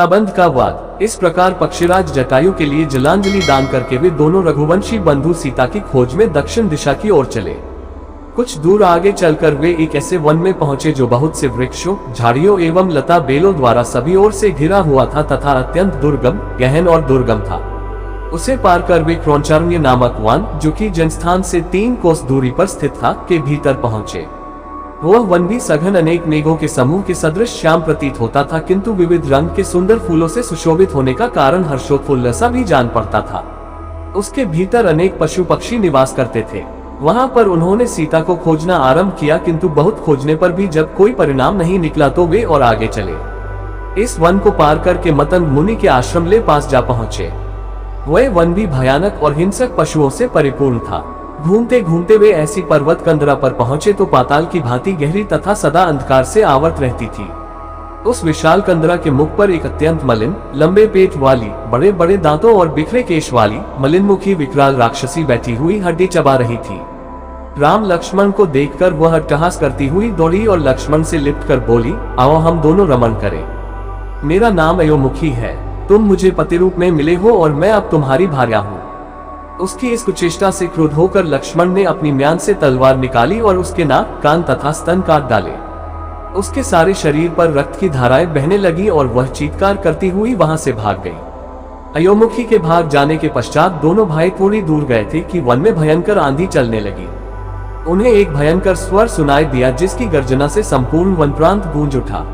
कबंध का वाद। इस प्रकार पक्षीराज जटायु के लिए जलांजलि दान करके वे दोनों रघुवंशी बंधु सीता की खोज में दक्षिण दिशा की ओर चले। कुछ दूर आगे चलकर वे एक ऐसे वन में पहुंचे जो बहुत से वृक्षों, झाड़ियों एवं लता बेलों द्वारा सभी ओर से घिरा हुआ था तथा अत्यंत दुर्गम, गहन और दुर्गम था। उसे पार कर वे क्रौंचारण्य नामक वन, जो कि जनस्थान से 3 कोस दूरी पर स्थित था, के भीतर पहुंचे। वह वन भी सघन अनेक मेघों के समूह के सदृश श्याम प्रतीत होता था, किंतु विविध रंग के सुंदर फूलों से सुशोभित होने का कारण हर्षोत्फुल्ल सा भी जान पड़ता था। उसके भीतर अनेक पशु पक्षी निवास करते थे। वहां पर उन्होंने सीता को खोजना आरंभ किया, किंतु बहुत खोजने पर भी जब कोई परिणाम नहीं निकला तो वे और आगे चले। इस वन को पार करके मतंग मुनि के आश्रम ले पास जा पहुंचे। वह वन भी भयानक और हिंसक पशुओं से परिपूर्ण था। घूमते घूमते वे ऐसी पर्वत कंदरा पर पहुंचे तो पाताल की भांति गहरी तथा सदा अंधकार से आवृत रहती थी। उस विशाल कंदरा के मुख पर एक अत्यंत मलिन, लंबे पेट वाली, बड़े बड़े दांतों और बिखरे केश वाली, मलिनमुखी विकराल राक्षसी बैठी हुई हड्डी चबा रही थी। राम लक्ष्मण को देखकर वह अट्टहास करती हुई दौड़ी और लक्ष्मण से लिपट कर बोली, आओ हम दोनों रमण करें। मेरा नाम अयोमुखी है, तुम मुझे पति रूप में मिले हो और मैं अब तुम्हारी भार्या हूँ। उसकी इस कुचेष्टा से क्रुद्ध होकर लक्ष्मण ने अपनी म्यान से तलवार निकाली और उसके नाक, कान तथा स्तन काट डाले। उसके सारे शरीर पर रक्त की धाराएं बहने लगी और वह चीत्कार करती हुई वहां से भाग गई। अयोमुखी के भाग जाने के पश्चात दोनों भाई थोड़ी दूर गए थे कि वन में भयंकर आंधी चलने लगी। उन्हें एक भयंकर स्वर सुनाई दिया, जिसकी गर्जना से संपूर्ण वन प्रांत गूंज उठा।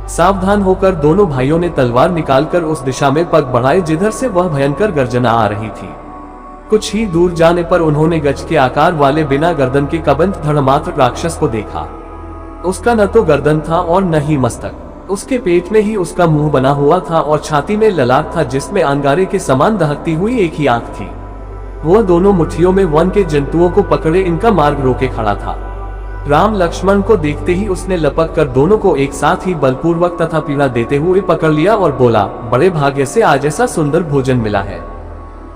सावधान होकर दोनों भाइयों ने तलवार निकालकर उस दिशा में पग बढ़ाए जिधर से वह भयंकर गर्जना आ रही थी। कुछ ही दूर जाने पर उन्होंने गज के आकार वाले बिना गर्दन के कबंध धड़मात्र राक्षस को देखा। उसका न तो गर्दन था और न ही मस्तक। उसके पेट में ही उसका मुंह बना हुआ था और छाती में ललाट था, जिसमें अंगारे के समान दहकती हुई एक ही आंख थी। वह दोनों मुट्ठियों में वन के जंतुओं को पकड़े इनका मार्ग रोके खड़ा था। राम लक्ष्मण को देखते ही उसने लपक कर दोनों को एक साथ ही बलपूर्वक तथा पीड़ा देते हुए पकड़ लिया और बोला, बड़े भाग्य से आज ऐसा सुंदर भोजन मिला है।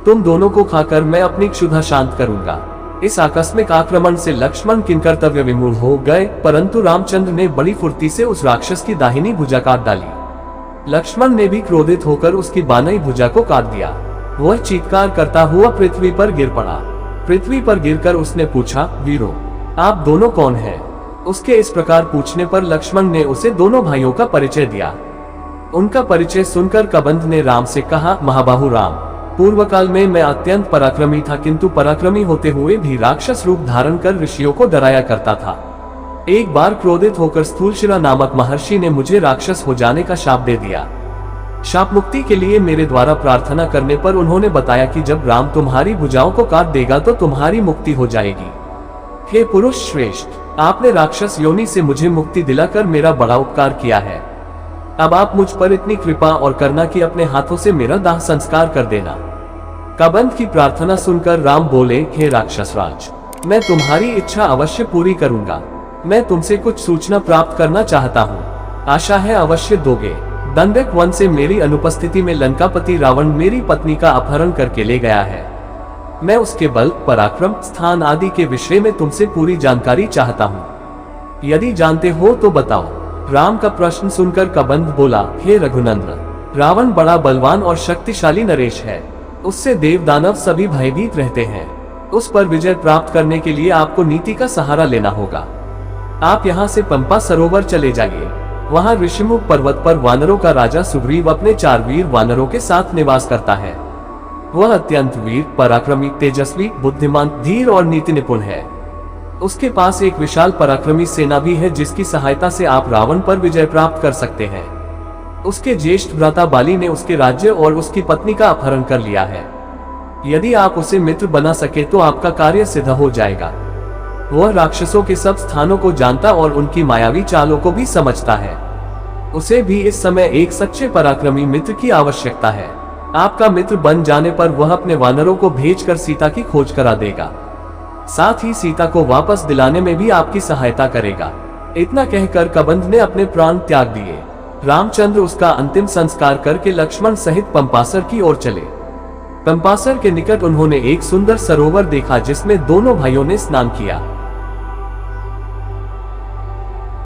तुम दोनों को खाकर मैं अपनी क्षुधा शांत करूंगा। इस आकस्मिक आक्रमण से लक्ष्मण किंकर्तव्य विमूढ़ हो गए, परंतु रामचंद्र ने बड़ी फुर्ती से उस राक्षस की दाहिनी भुजा काट डाली। लक्ष्मण ने भी क्रोधित होकर उसकी बानई भुजा को काट दिया। वह चीत्कार करता हुआ पृथ्वी पर गिर पड़ा। पृथ्वी पर गिरकर उसने पूछा, वीरों, आप दोनों कौन हैं? उसके इस प्रकार पूछने पर लक्ष्मण ने उसे दोनों भाइयों का परिचय दिया। उनका परिचय सुनकर कबंध ने राम से कहा, महाबाहु राम, पूर्व काल में मैं अत्यंत पराक्रमी था, किंतु पराक्रमी होते हुए भी राक्षस रूप धारण कर ऋषियों को डराया करता था। एक बार क्रोधित होकर स्थूलशिरा नामक महर्षि ने मुझे राक्षस हो जाने का शाप दे दिया। शाप मुक्ति के लिए मेरे द्वारा प्रार्थना करने पर उन्होंने बताया कि जब राम तुम्हारी भुजाओं को काट देगा तो तुम्हारी मुक्ति हो जाएगी। हे पुरुष श्रेष्ठ, आपने राक्षस योनि से मुझे मुक्ति दिलाकर मेरा बड़ा उपकार किया है। अब आप मुझ पर इतनी कृपा और करना कि अपने हाथों से मेरा दाह संस्कार कर देना। कबंध की प्रार्थना सुनकर राम बोले, हे राक्षसराज, मैं तुम्हारी इच्छा अवश्य पूरी करूंगा। मैं तुमसे कुछ सूचना प्राप्त करना चाहता हूँ, आशा है अवश्य दोगे। दंडक वन से मेरी अनुपस्थिति में लंकापति रावण मेरी पत्नी का अपहरण करके ले गया है। मैं उसके बल, पराक्रम, स्थान आदि के विषय में तुमसे पूरी जानकारी चाहता हूँ। यदि जानते हो तो बताओ। राम का प्रश्न सुनकर कबंध बोला, हे रघुनंदन, रावण बड़ा बलवान और शक्तिशाली नरेश है। उससे देव दानव सभी भयभीत रहते हैं। उस पर विजय प्राप्त करने के लिए आपको नीति का सहारा लेना होगा। आप यहाँ से पंपा सरोवर चले जाइए। वहाँ ऋषिमुख पर्वत पर वानरों का राजा सुग्रीव अपने 4 वीर वानरों के साथ निवास करता है। वह अत्यंत वीर, पराक्रमी, तेजस्वी, बुद्धिमान, धीर और नीति निपुण है। उसके पास एक विशाल पराक्रमी सेना भी है, जिसकी सहायता से आप रावण पर विजय प्राप्त कर सकते हैं। उसके ज्येष्ठ भ्राता बाली ने उसके राज्य और उसकी पत्नी का अपहरण कर लिया है। यदि आप उसे मित्र बना सके तो आपका कार्य सिद्ध हो जाएगा। वह राक्षसों के सब स्थानों को जानता और उनकी मायावी चालों को भी समझता है। उसे भी इस समय एक सच्चे पराक्रमी मित्र की आवश्यकता है। आपका मित्र बन जाने पर वह अपने वानरों को भेजकर सीता की खोज करा देगा। साथ ही सीता को वापस दिलाने में भी आपकी सहायता करेगा। इतना कहकर कबंध ने अपने प्राण त्याग दिए। रामचंद्र उसका अंतिम संस्कार करके लक्ष्मण सहित पंपासर की ओर चले। पंपासर के निकट उन्होंने एक सुंदर सरोवर देखा, जिसमें दोनों भाइयों ने स्नान किया।